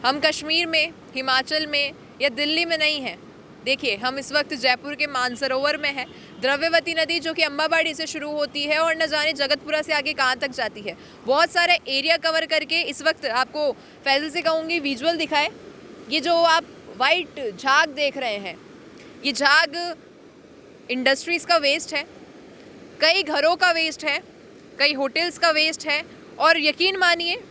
हम कश्मीर में, हिमाचल में या दिल्ली में नहीं हैं। देखिए, हम इस वक्त जयपुर के मानसरोवर में हैं। द्रव्यवती नदी जो कि अम्बाबाड़ी से शुरू होती है और न जाने जगतपुरा से आगे कहाँ तक जाती है। बहुत सारे एरिया कवर करके इस वक्त आपको फैजल से कहूँगी विजुअल दिखाए। ये जो आप वाइट झाग देख रहे हैं, ये झाग इंडस्ट्रीज़ का वेस्ट है, कई घरों का वेस्ट है, कई होटल्स का वेस्ट है। और यकीन मानिए,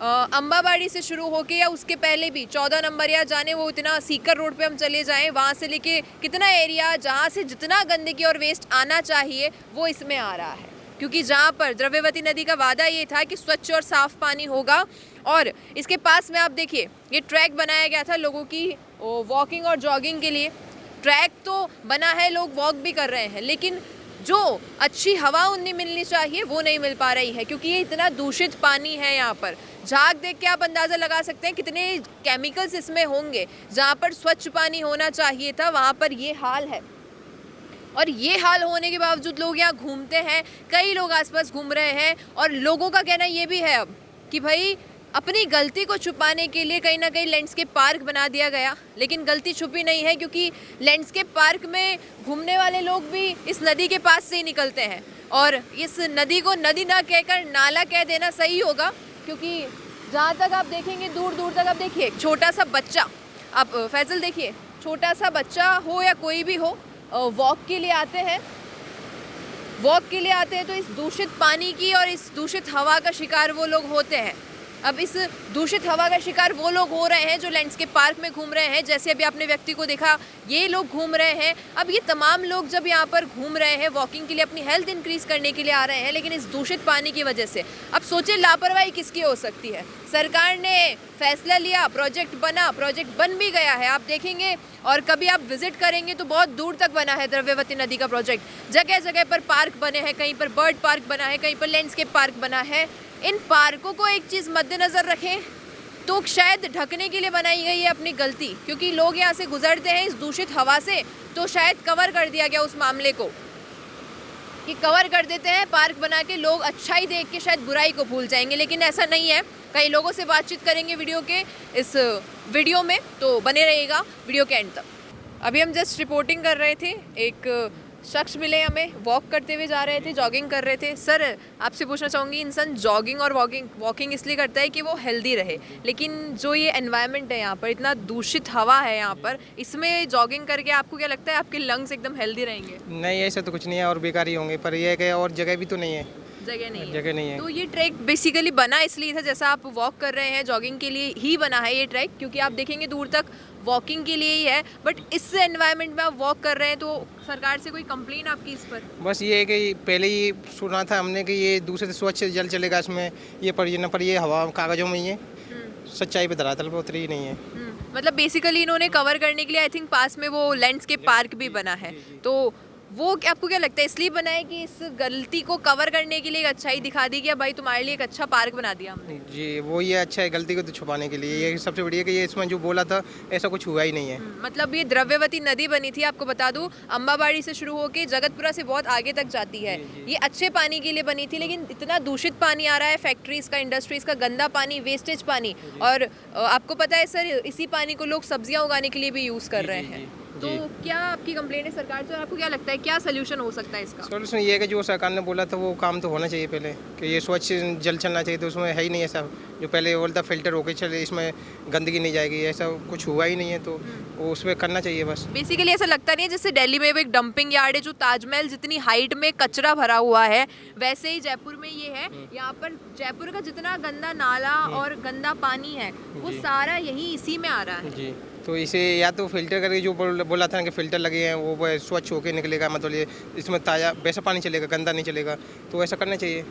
अम्बाबाड़ी से शुरू होके या उसके पहले भी 14 नंबर या जाने वो इतना सीकर रोड पे हम चले जाएं, वहाँ से लेके कितना एरिया जहाँ से जितना गंदगी और वेस्ट आना चाहिए वो इसमें आ रहा है। क्योंकि जहाँ पर द्रव्यवती नदी का वादा ये था कि स्वच्छ और साफ़ पानी होगा, और इसके पास में आप देखिए ये ट्रैक बनाया गया था लोगों की वॉकिंग और जॉगिंग के लिए। ट्रैक तो बना है, लोग वॉक भी कर रहे हैं, लेकिन जो अच्छी हवा उन्हें मिलनी चाहिए वो नहीं मिल पा रही है, क्योंकि ये इतना दूषित पानी है। यहाँ पर झाग देख के आप अंदाज़ा लगा सकते हैं कितने केमिकल्स इसमें होंगे। जहाँ पर स्वच्छ पानी होना चाहिए था वहाँ पर ये हाल है। और ये हाल होने के बावजूद लोग यहाँ घूमते हैं, कई लोग आसपास घूम रहे हैं। और लोगों का कहना ये भी है अब कि भाई अपनी गलती को छुपाने के लिए कहीं ना कहीं लैंडस्केप पार्क बना दिया गया, लेकिन गलती छुपी नहीं है, क्योंकि लैंडस्केप पार्क में घूमने वाले लोग भी इस नदी के पास से ही निकलते हैं। और इस नदी को नदी ना कहकर नाला कह देना सही होगा, क्योंकि जहाँ तक आप देखेंगे दूर दूर तक आप देखिए छोटा सा बच्चा, आप फैजल देखिए, छोटा सा बच्चा हो या कोई भी हो, वॉक के लिए आते हैं। वॉक के लिए आते हैं तो इस दूषित पानी की और इस दूषित हवा का शिकार वो लोग होते हैं। अब इस दूषित हवा का शिकार वो लोग हो रहे हैं जो लैंडस्केप पार्क में घूम रहे हैं। जैसे अभी आपने व्यक्ति को देखा, ये लोग घूम रहे हैं। अब ये तमाम लोग जब यहाँ पर घूम रहे हैं वॉकिंग के लिए, अपनी हेल्थ इंक्रीज़ करने के लिए आ रहे हैं, लेकिन इस दूषित पानी की वजह से अब सोचिए लापरवाही किसकी हो सकती है। सरकार ने फैसला लिया, प्रोजेक्ट बना, प्रोजेक्ट बन भी गया है, आप देखेंगे। और कभी आप विजिट करेंगे तो बहुत दूर तक बना है द्रव्यवती नदी का प्रोजेक्ट। जगह जगह पर पार्क बने हैं, कहीं पर बर्ड पार्क बना है, कहीं पर लैंडस्केप पार्क बना है। इन पार्कों को एक चीज़ मद्देनज़र रखें तो शायद ढकने के लिए बनाई गई है अपनी गलती, क्योंकि लोग यहाँ से गुजरते हैं इस दूषित हवा से, तो शायद कवर कर दिया गया उस मामले को कि कवर कर देते हैं पार्क बना के, लोग अच्छाई देख के शायद बुराई को भूल जाएंगे। लेकिन ऐसा नहीं है। कई लोगों से बातचीत करेंगे इस वीडियो में, तो बने रहिएगा वीडियो के एंड तक। अभी हम जस्ट रिपोर्टिंग कर रहे थे, एक शख्स मिले हमें, वॉक करते हुए जा रहे थे, जॉगिंग कर रहे थे। सर, आपसे पूछना चाहूँगी, इंसान जॉगिंग और वॉकिंग इसलिए करता है कि वो हेल्दी रहे, लेकिन जो ये एनवायरनमेंट है यहाँ पर, इतना दूषित हवा है यहाँ पर, इसमें जॉगिंग करके आपको क्या लगता है आपके लंग्स एकदम हेल्दी रहेंगे? नहीं, ऐसा तो कुछ नहीं है, और बेकार ही होंगे। पर यह है कि और जगह भी तो नहीं है, जगह नहीं है। जगह नहीं है। तो ये ट्रैक बेसिकली बना इसलिए था, जैसा आप वॉक कर रहे हैं जॉगिंग के लिए ही बना है ये ट्रैक, क्योंकि आप देखेंगे दूर तक वॉकिंग के लिए ही है। बट इस एनवायरनमेंट में आप वॉक कर रहे हैं, तो सरकार से कोई कंप्लेन आपकी इस पर? बस ये है कि पहले ही सुना था हमने कि ये दूसरे स्वच्छ जल चलेगा इसमें, ये पर ये हवा कागजों में ही है। सच्चाई पे धरातल पे उतरी ही नहीं है। मतलब बेसिकली इन्होंने कवर करने के लिए आई थिंक पास में वो लैंडस्केप पार्क भी बना है। तो वो आपको क्या लगता है इसलिए बना है कि इस गलती को कवर करने के लिए एक अच्छाई दिखा दी कि भाई तुम्हारे लिए एक अच्छा पार्क बना दिया हमने? जी, वो ये अच्छा है, गलती को तो छुपाने के लिए। ये सबसे बढ़िया कि ये इसमें जो बोला था ऐसा कुछ हुआ ही नहीं है। मतलब ये द्रव्यवती नदी बनी थी, आपको बता दूं, अम्बाबाड़ी से शुरू होकर जगतपुरा से बहुत आगे तक जाती है। ये अच्छे पानी के लिए बनी थी, लेकिन इतना दूषित पानी आ रहा है, फैक्ट्रीज का, इंडस्ट्रीज का गंदा पानी, वेस्टेज पानी। और आपको पता है सर, इसी पानी को लोग सब्जियां उगाने के लिए भी यूज़ कर रहे हैं। तो क्या आपकी कंप्लेंट है सरकार से, और आपको क्या लगता है क्या सोल्यूशन हो सकता है इसका? सोल्यूशन ये है कि जो सरकार ने बोला था वो काम तो होना चाहिए पहले, कि ये स्वच्छ जल चलना चाहिए, तो उसमें है ही नहीं ऐसा। जो पहले बोलता फिल्टर होके चले, इसमें गंदगी नहीं जाएगी, ऐसा कुछ हुआ ही नहीं है। तो वो उसमें करना चाहिए बस। बेसिकली ऐसा लगता नहीं है जैसे दिल्ली में एक डंपिंग यार्ड है, जो ताजमहल जितनी हाइट में कचरा भरा हुआ है, वैसे ही जयपुर में ये है। यहाँ पर जयपुर का जितना गंदा नाला और गंदा पानी है वो सारा यही इसी में आ रहा है। जी, तो इसे या तो फिल्टर करके, जो बोला था कि फिल्टर लगे हैं वो स्वच्छ होके निकलेगा, मतलब ये इसमें ताज़ा वैसा पानी चलेगा, गंदा नहीं चलेगा, तो ऐसा करना चाहिए।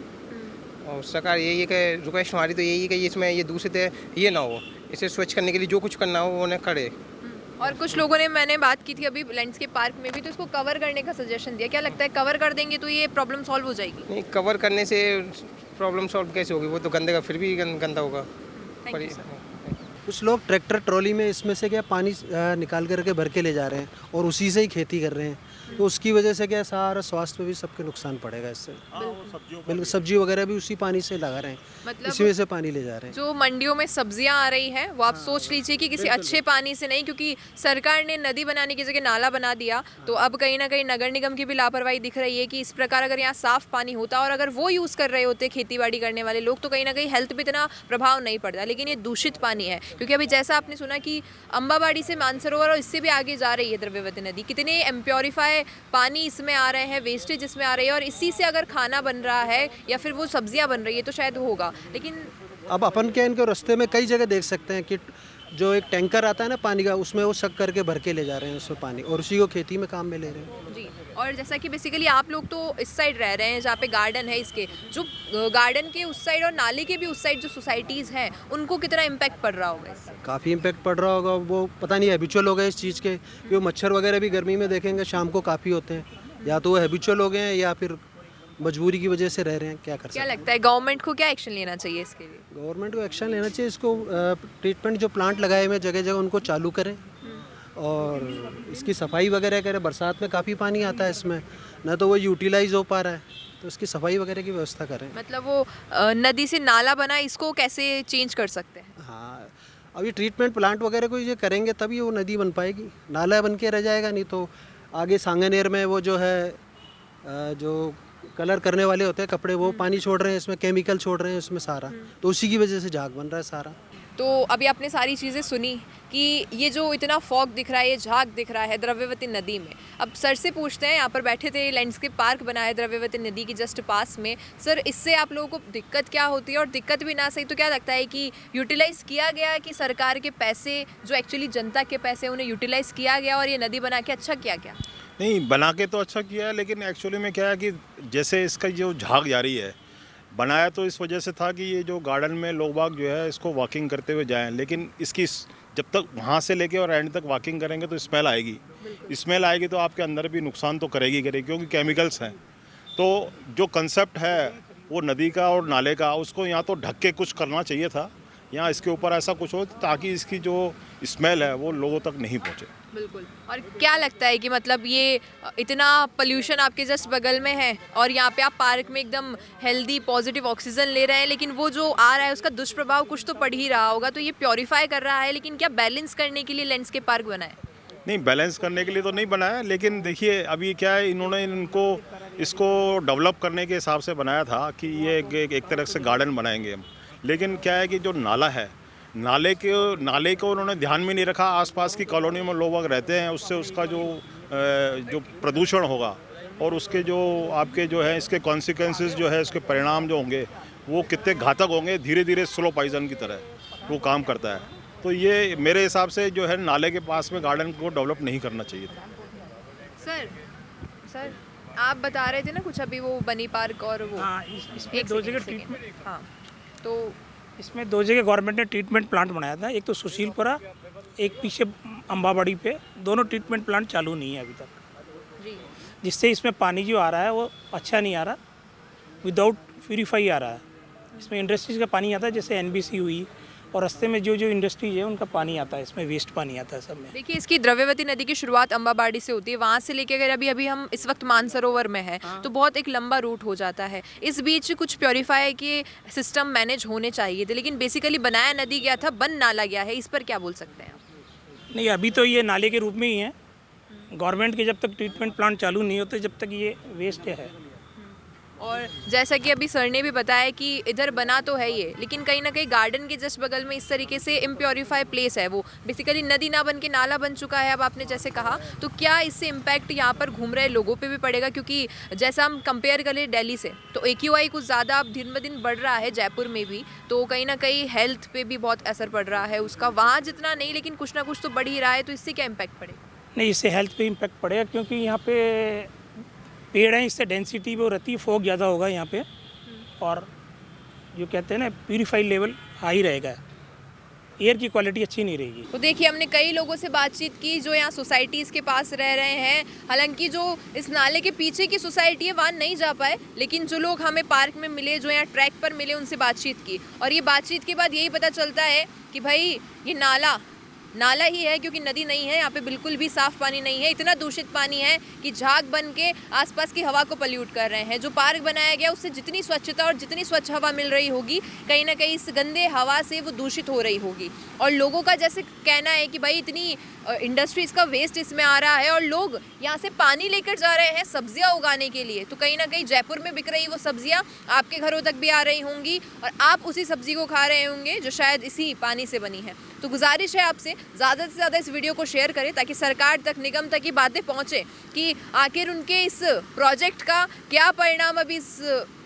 और सरकार यही है कि रिक्वेस्ट हमारी तो यही है कि इसमें ये दूषित है ये ना हो, इसे स्वच्छ करने के लिए जो कुछ करना हो वो उन्हें करे। और कुछ लोगों ने, मैंने बात की थी अभी लैंडस्केप पार्क में भी, तो इसको कवर करने का सजेशन दिया। क्या लगता है कवर कर देंगे तो ये प्रॉब्लम सॉल्व हो जाएगी? नहीं, कवर करने से प्रॉब्लम सॉल्व कैसे होगी, वो तो गंदे का फिर भी गंदा होगा। कुछ लोग ट्रैक्टर ट्रॉली में इसमें से क्या पानी निकाल करके भर के ले जा रहे हैं और उसी से ही खेती कर रहे हैं। तो उसकी वजह से क्या है, सारा स्वास्थ्य पे भी सबके नुकसान पड़ेगा इससे। बिल्कुल, सब्जी वगैरह भी उसी पानी से लगा रहे हैं, मतलब इसी वजह से पानी ले जा रहे हैं। जो मंडियों में सब्जियां आ रही हैं वो आप सोच लीजिए कि किसी अच्छे पानी से नहीं, क्योंकि सरकार ने नदी बनाने की जगह नाला बना दिया। तो अब कहीं ना कहीं नगर निगम की भी लापरवाही दिख रही है कि इस प्रकार अगर यहाँ साफ पानी होता और अगर वो यूज़ कर रहे होते खेती बाड़ी करने वाले लोग, तो कहीं ना कहीं हेल्थ पे इतना प्रभाव नहीं पड़ता। लेकिन ये दूषित पानी है, क्योंकि अभी जैसा आपने सुना कि अम्बाबाड़ी से मानसरोवर और इससे भी आगे जा रही है द्रव्यवती नदी, कितने एम्प्योरीफाई पानी इसमें आ रहे हैं, वेस्टेज इसमें आ रही है, और इसी से अगर खाना बन रहा है या फिर वो सब्जियां बन रही है तो शायद होगा। लेकिन अब अपन क्या इनके रास्ते में कई जगह देख सकते हैं कि जो एक टैंकर आता है ना पानी का, उसमें वो शक करके भर के ले जा रहे हैं उसमें पानी, और उसी को खेती में काम में ले रहे हैं। जी, और जैसा कि बेसिकली आप लोग तो इस साइड रह रहे हैं जहाँ पे गार्डन है, इसके जो गार्डन के उस साइड और नाले के भी उस साइड जो सोसाइटीज़ हैं उनको कितना इम्पैक्ट पड़ रहा होगा इससे? काफ़ी इम्पेक्ट पड़ रहा होगा, वो पता नहीं हैबिचुअल हो गए इस चीज़ के, कि वो मच्छर वगैरह भी गर्मी में देखेंगे शाम को काफ़ी होते हैं, या तो वो हैबिचुअल हो गए हैं या फिर मजबूरी की वजह से रह रहे हैं, क्या कर सकते क्या हैं। लगता है गवर्नमेंट को क्या एक्शन लेना चाहिए इसके लिए? गवर्नमेंट को एक्शन लेना चाहिए, इसको ट्रीटमेंट जो प्लांट लगाए हुए जगह जगह उनको चालू करें, और इसकी सफाई वगैरह करें। बरसात में काफ़ी पानी आता है इसमें, ना तो वो यूटिलाइज हो पा रहा है, तो इसकी सफाई वगैरह की व्यवस्था करें। मतलब वो नदी से नाला बना, इसको कैसे चेंज कर सकते हैं? हाँ, अभी ट्रीटमेंट प्लांट वगैरह को ये करेंगे तभी वो नदी बन पाएगी, नाला बन के रह जाएगा, नहीं तो आगे सांगनेर में वो जो है जो कलर करने वाले होते हैं कपड़े, वो पानी छोड़ रहे हैं इसमें, केमिकल छोड़ रहे हैं इसमें सारा, तो उसी की वजह से झाग बन रहा है सारा। तो अभी आपने सारी चीज़ें सुनी कि ये जो इतना फॉग दिख रहा है, ये झाग दिख रहा है द्रव्यवती नदी में। अब सर से पूछते हैं, यहाँ पर बैठे थे, लैंडस्केप पार्क बना है द्रव्यवती नदी की जस्ट पास में। सर, इससे आप लोगों को दिक्कत क्या होती है, और दिक्कत भी ना सही तो क्या लगता है कि यूटिलाइज़ किया गया कि सरकार के पैसे जो एक्चुअली जनता के पैसे उन्हें यूटिलाइज़ किया गया और ये नदी बना के अच्छा किया गया? नहीं, बना के तो अच्छा किया है, लेकिन एक्चुअली में क्या है कि जैसे इसका जो झाग जारी है, बनाया तो इस वजह से था कि ये जो गार्डन में लोग बाग जो है इसको वॉकिंग करते हुए जाएं, लेकिन इसकी जब तक वहाँ से लेके और एंड तक वॉकिंग करेंगे तो स्मेल आएगी। स्मेल आएगी तो आपके अंदर भी नुकसान तो करेगी, क्योंकि केमिकल्स हैं। तो जो कंसेप्ट है वो नदी का और नाले का, उसको यहाँ तो ढक के कुछ करना चाहिए था, यहाँ इसके ऊपर ऐसा कुछ हो ताकि इसकी जो स्मेल है वो लोगों तक नहीं पहुँचे। बिल्कुल। और क्या लगता है कि मतलब ये इतना पोल्यूशन आपके जस्ट बगल में है और यहाँ पे आप पार्क में एकदम हेल्दी पॉजिटिव ऑक्सीजन ले रहे हैं, लेकिन वो जो आ रहा है उसका दुष्प्रभाव कुछ तो पड़ ही रहा होगा। तो ये प्योरीफाई कर रहा है, लेकिन क्या बैलेंस करने के लिए लैंडस्केप पार्क बना है? नहीं, बैलेंस करने के लिए तो नहीं बनाया, लेकिन देखिए अभी क्या है, इन्होंने इसको डेवलप करने के हिसाब से बनाया था कि ये एक तरह से गार्डन बनाएंगे हम। लेकिन क्या है कि जो नाला है, नाले को उन्होंने ध्यान में नहीं रखा। आसपास की कॉलोनी में लोग रहते हैं, उससे उसका जो प्रदूषण होगा और उसके जो आपके जो है इसके कॉन्सिक्वेंसेस जो है, इसके परिणाम जो होंगे वो कितने घातक होंगे, धीरे धीरे स्लो पॉइजन की तरह वो काम करता है। तो ये मेरे हिसाब से जो है नाले के पास में गार्डन को डेवलप नहीं करना चाहिए था। सर आप बता रहे थे ना कुछ अभी, वो बनी पार्क और वो। हाँ, इसमें दो जगह ट्रीटमेंट, हाँ, तो इसमें दो जगह गवर्नमेंट ने ट्रीटमेंट प्लांट बनाया था, एक तो सुशीलपुरा, एक पीछे अम्बाबाड़ी पे, दोनों ट्रीटमेंट प्लांट चालू नहीं है अभी तक, जी, जिससे इसमें पानी जो आ रहा है वो अच्छा नहीं आ रहा, विदाउट प्यूरीफाई आ रहा है। इसमें इंडस्ट्रीज़ का पानी आता है, जैसे एनबीसी हुई, और रास्ते में जो इंडस्ट्रीज है उनका पानी आता है, इसमें वेस्ट पानी आता है सब में। देखिए इसकी द्रव्यवती नदी की शुरुआत अम्बाबाड़ी से होती है, वहाँ से लेके अगर अभी हम इस वक्त मानसरोवर में है तो बहुत एक लंबा रूट हो जाता है। इस बीच कुछ प्योरीफाई के सिस्टम मैनेज होने चाहिए थे, लेकिन बेसिकली बनाया नदी गया था, बन नाला गया है। इस पर क्या बोल सकते हैं आप? नहीं, अभी तो ये नाले के रूप में ही है। गवर्नमेंट के जब तक ट्रीटमेंट प्लांट चालू नहीं होते जब तक ये वेस्ट है। और जैसा कि अभी सर ने भी बताया कि इधर बना तो है ये, लेकिन कहीं ना कहीं गार्डन के जस्ट बगल में इस तरीके से इम्प्योरीफाई प्लेस है, वो बेसिकली नदी ना बन के नाला बन चुका है। अब आपने जैसे कहा, तो क्या इससे इम्पैक्ट यहाँ पर घूम रहे लोगों पे भी पड़ेगा? क्योंकि जैसा हम कंपेयर करें दिल्ली से, तो AQI कुछ ज़्यादा अब दिन ब दिन बढ़ रहा है जयपुर में भी, तो कहीं ना कहीं हेल्थ पे भी बहुत असर पड़ रहा है उसका। वहाँ जितना नहीं, लेकिन कुछ ना कुछ तो बढ़ ही रहा है, तो इससे क्या इम्पैक्ट पड़ेगा? नहीं, इससे हेल्थ पे इम्पैक्ट पड़ेगा, क्योंकि यहाँ पे पेड़ हैं, इससे डेंसिटी वो रहती है, फॉग ज़्यादा होगा यहाँ पे, और जो कहते हैं ना प्यूरीफाई लेवल हाई रहेगा, एयर की क्वालिटी अच्छी नहीं रहेगी। तो देखिए हमने कई लोगों से बातचीत की जो यहाँ सोसाइटीज़ के पास रह रहे हैं, हालांकि जो इस नाले के पीछे की सोसाइटी है वहाँ नहीं जा पाए, लेकिन जो लोग हमें पार्क में मिले, जो यहाँ ट्रैक पर मिले, उनसे बातचीत की, और ये बातचीत के बाद यही पता चलता है कि भाई ये नाला नाला ही है, क्योंकि नदी नहीं है यहाँ पे, बिल्कुल भी साफ पानी नहीं है। इतना दूषित पानी है कि झाग बन के आसपास की हवा को पल्यूट कर रहे हैं। जो पार्क बनाया गया उससे जितनी स्वच्छता और जितनी स्वच्छ हवा मिल रही होगी, कहीं ना कहीं इस गंदे हवा से वो दूषित हो रही होगी। और लोगों का जैसे कहना है कि भाई इतनी इंडस्ट्रीज़ का वेस्ट इसमें आ रहा है और लोग यहाँ से पानी लेकर जा रहे हैं सब्जियाँ उगाने के लिए, तो कहीं ना कहीं जयपुर में बिक रही वो सब्जियाँ आपके घरों तक भी आ रही होंगी और आप उसी सब्जी को खा रहे होंगे जो शायद इसी पानी से बनी है। तो गुजारिश है आपसे ज़्यादा से ज़्यादा इस वीडियो को शेयर करें ताकि सरकार तक, निगम तक ये बातें पहुँचे कि आखिर उनके इस प्रोजेक्ट का क्या परिणाम अभी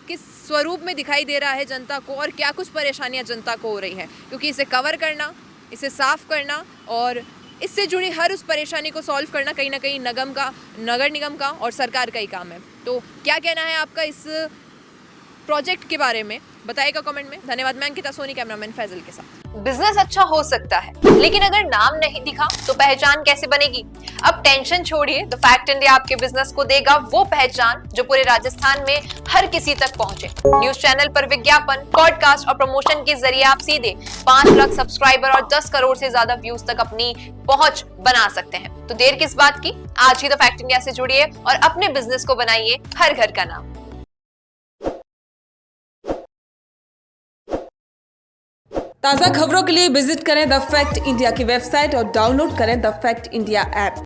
किस स्वरूप में दिखाई दे रहा है जनता को और क्या कुछ परेशानियां जनता को हो रही है। क्योंकि इसे कवर करना, इसे साफ करना और इससे जुड़ी हर उस परेशानी को सॉल्व करना कहीं ना कहीं नगर निगम का और सरकार का ही काम है। तो क्या कहना है आपका इस प्रोजेक्ट के बारे में, बताइएगा कमेंट में। धन्यवाद। मैं अंकिता सोनी, कैमरामैन फैजल के साथ। बिजनेस अच्छा हो सकता है, लेकिन अगर नाम नहीं दिखा तो पहचान कैसे बनेगी? अब टेंशन छोड़िए, द फैक्ट इंडिया आपके बिजनेस को देगा वो पहचान जो पूरे राजस्थान में हर किसी तक पहुंचे। न्यूज चैनल पर विज्ञापन, पॉडकास्ट और प्रमोशन के जरिए आप सीधे 5 लाख सब्सक्राइबर और 10 करोड़ से ज्यादा व्यूज तक अपनी पहुंच बना सकते हैं। तो देर किस बात की, आज ही द फैक्ट इंडिया से जुड़िए और अपने बिजनेस को बनाइए हर घर का नाम। ताज़ा खबरों के लिए विजिट करें द फैक्ट इंडिया की वेबसाइट और डाउनलोड करें द फैक्ट इंडिया ऐप।